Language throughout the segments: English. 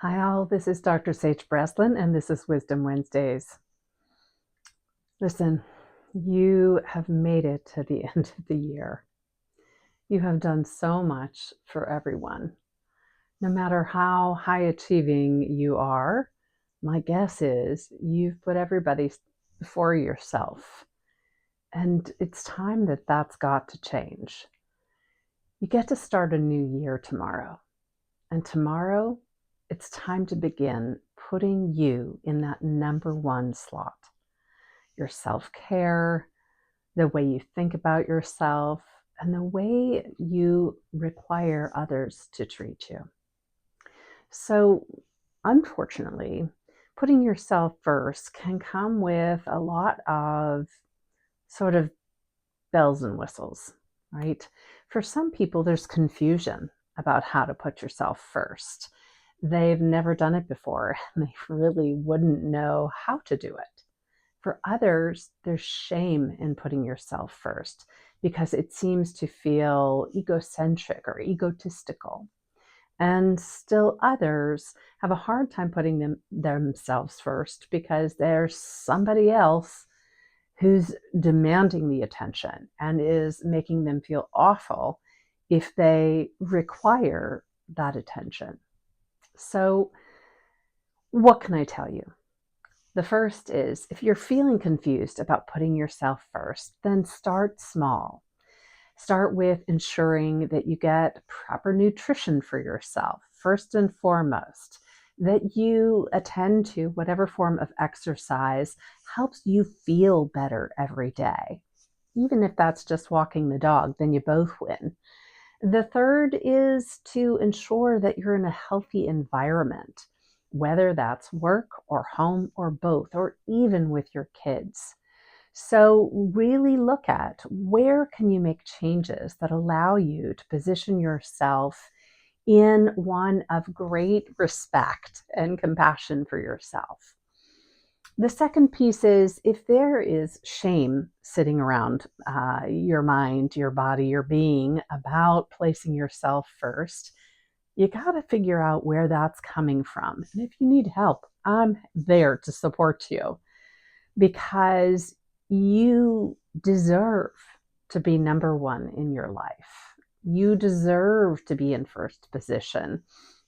Hi, all. This is Dr. Sage Breslin, and this is Wisdom Wednesdays. Listen, you have made it to the end of the year. You have done so much for everyone. No matter how high achieving you are, my guess is you've put everybody before yourself. And it's time that that's got to change. You get to start a new year tomorrow. And tomorrow, it's time to begin putting you in that number one slot. Your self-care, the way you think about yourself, and the way you require others to treat you. So, unfortunately, putting yourself first can come with a lot of sort of bells and whistles, right? For some people, there's confusion about how to put yourself first. They've never done it before, and they really wouldn't know how to do it. For others, there's shame in putting yourself first because it seems to feel egocentric or egotistical. And still others have a hard time putting themselves first because there's somebody else who's demanding the attention and is making them feel awful if they require that attention. So, what can I tell you? The first is, if you're feeling confused about putting yourself first, then start small. Start with ensuring that you get proper nutrition for yourself, first and foremost, that you attend to whatever form of exercise helps you feel better every day. Even if that's just walking the dog, then you both win. The third is to ensure that you're in a healthy environment, whether that's work or home or both, or even with your kids. So really look at where can you make changes that allow you to position yourself in one of great respect and compassion for yourself. The second piece is, if there is shame sitting around your mind, your body, your being about placing yourself first, you got to figure out where that's coming from. And if you need help, I'm there to support you because you deserve to be number one in your life. You deserve to be in first position.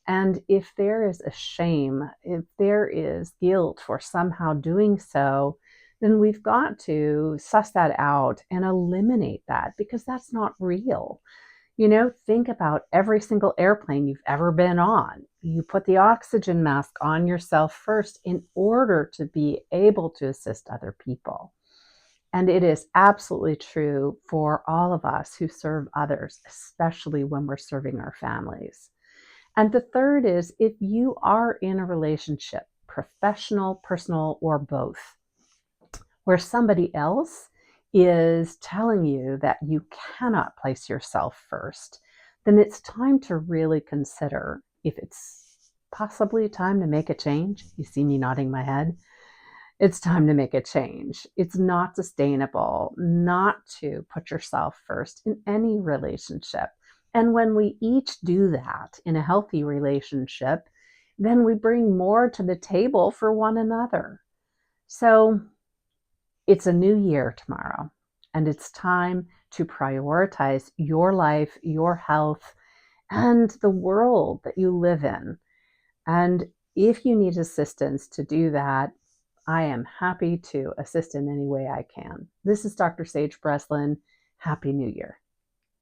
And if there is a shame, if there is guilt for somehow doing so, then we've got to suss that out and eliminate that because that's not real. Think about every single airplane you've ever been on. You put the oxygen mask on yourself first in order to be able to assist other people. And it is absolutely true for all of us who serve others, especially when we're serving our families. And the third is, if you are in a relationship, professional, personal, or both, where somebody else is telling you that you cannot place yourself first, then it's time to really consider if it's possibly time to make a change. You see me nodding my head. It's time to make a change. It's not sustainable not to put yourself first in any relationship. And when we each do that in a healthy relationship, then we bring more to the table for one another. So it's a new year tomorrow, and it's time to prioritize your life, your health, and the world that you live in. And if you need assistance to do that, I am happy to assist in any way I can. This is Dr. Sage Breslin. Happy New Year.